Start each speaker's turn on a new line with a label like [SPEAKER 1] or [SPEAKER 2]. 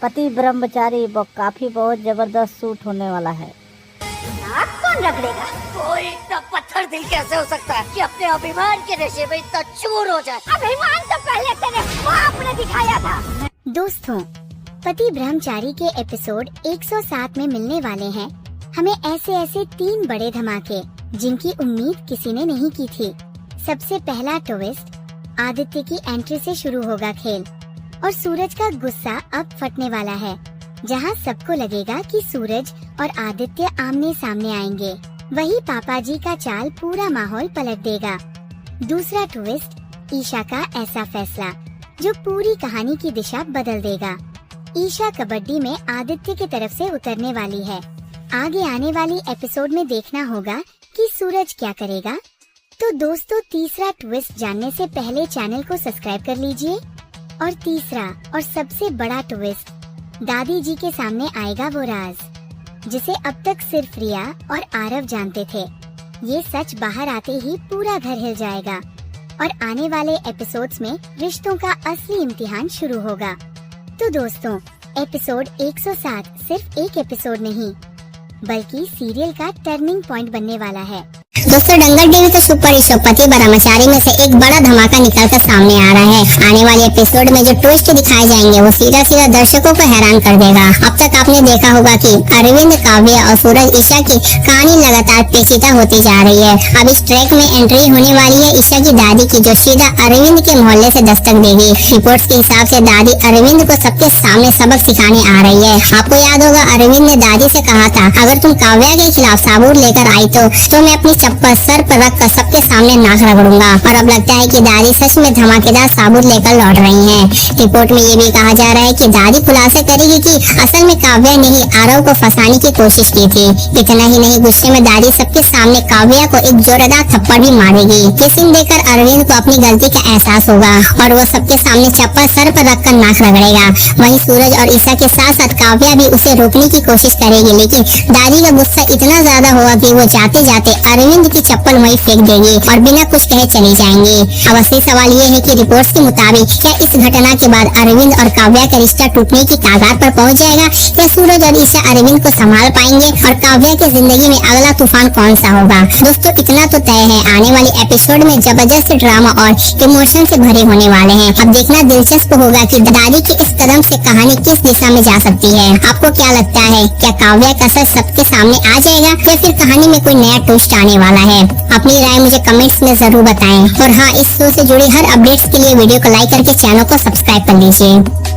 [SPEAKER 1] पति ब्रह्मचारी वो काफी बहुत जबरदस्त सूट होने वाला है।
[SPEAKER 2] नाक कौन रगड़ेगा? कोई इतना पत्थर दिल कैसे हो सकता है कि अपने अभिमान के नशे में इतना चूर हो जाए? अभिमान तो पहले तेरे बाप ने दिखाया था।
[SPEAKER 3] दोस्तों, पति ब्रह्मचारी के एपिसोड 107 में मिलने वाले हैं हमें ऐसे 3 बड़े धमाके जिनकी उम्मीद किसी ने नहीं की थी। सबसे पहला ट्विस्ट, आदित्य की एंट्री से शुरू होगा खेल और सूरज का गुस्सा अब फटने वाला है, जहां सबको लगेगा कि सूरज और आदित्य आमने सामने आएंगे। वही पापा जी का चाल पूरा माहौल पलट देगा। दूसरा ट्विस्ट, ईशा का ऐसा फैसला जो पूरी कहानी की दिशा बदल देगा। ईशा कबड्डी में आदित्य की तरफ से उतरने वाली है। आगे आने वाली एपिसोड में देखना होगा कि सूरज क्या करेगा। तो दोस्तों, तीसरा ट्विस्ट जानने से पहले चैनल को सब्सक्राइब कर लीजिए। और तीसरा और सबसे बड़ा ट्विस्ट, दादी जी के सामने आएगा वो राज जिसे अब तक सिर्फ रिया और आरव जानते थे। ये सच बाहर आते ही पूरा घर हिल जाएगा और आने वाले एपिसोड्स में रिश्तों का असली इम्तिहान शुरू होगा। तो दोस्तों, एपिसोड 107 सिर्फ एक एपिसोड नहीं बल्कि सीरियल का टर्निंग पॉइंट बनने वाला है।
[SPEAKER 4] दोस्तों, दंगल टीवी के सुपर हिट शो पति ब्रह्मचारी में से एक बड़ा धमाका निकलकर सामने आ रहा है। आने वाले एपिसोड में जो ट्विस्ट दिखाए जाएंगे वो सीधा दर्शकों को हैरान कर देगा। अब तक आपने देखा होगा कि अरविंद, काव्या और सूरज ईशा की कहानी लगातार पेचीदा होती जा रही है। अब इस ट्रैक में एंट्री होने वाली है ईशा की दादी की, जो सीधा अरविंद के मोहल्ले से दस्तक देगी। रिपोर्ट्स के हिसाब से दादी अरविंद को सबके सामने सबक सिखाने आ रही है। आपको याद होगा, अरविंद ने दादी से कहा था, अगर तुम काव्या के खिलाफ सबूत लेकर आई तो मैं अपनी चप्पल सर पर रख कर सबके सामने नाक रगड़ूंगा। और अब लगता है कि दादी सच में धमाकेदार सबूत लेकर लौट रही हैं। रिपोर्ट में ये भी कहा जा रहा है कि दादी खुलासा करेगी कि असल में काव्या ने ही आरव को फंसाने की कोशिश की थी। इतना ही नहीं, गुस्से में दादी सबके सामने काव्या को एक जोरदार थप्पड़ भी मारेगी। ये सीन देखकर अरविंद को अपनी गलती का एहसास होगा और वो सबके सामने चप्पल सर पर रखकर नाक रगड़ेगा। वहीं सूरज और ईशा के साथ साथ काव्या भी उसे रोकने की कोशिश करेगी, लेकिन दादी का गुस्सा इतना ज्यादा होगा कि वो जाते जाते अरविंद की चप्पल वहीं फेंक देगी और बिना कुछ कहे चली जाएंगी। अब असली सवाल ये है कि रिपोर्ट्स के मुताबिक क्या इस घटना के बाद अरविंद और काव्या का रिश्ता टूटने की कगार पर पहुंच जाएगा, या सूरज और ईशा अरविंद को संभाल पाएंगे और काव्या की जिंदगी में अगला तूफान कौन सा होगा। दोस्तों, इतना तो तय है, आने वाले एपिसोड में जबरदस्त ड्रामा और इमोशन से भरे होने वाले हैं। अब देखना दिलचस्प होगा कि दादी के इस कदम से कहानी किस दिशा में जा सकती है। आपको क्या लगता है, क्या काव्या का सच सबके सामने आ जाएगा या फिर कहानी में कोई नया ट्विस्ट आने वाला है? अपनी राय मुझे कमेंट्स में जरूर बताएं। और हाँ, इस शो से जुड़ी हर अपडेट्स के लिए वीडियो को लाइक करके चैनल को सब्सक्राइब कर लीजिए।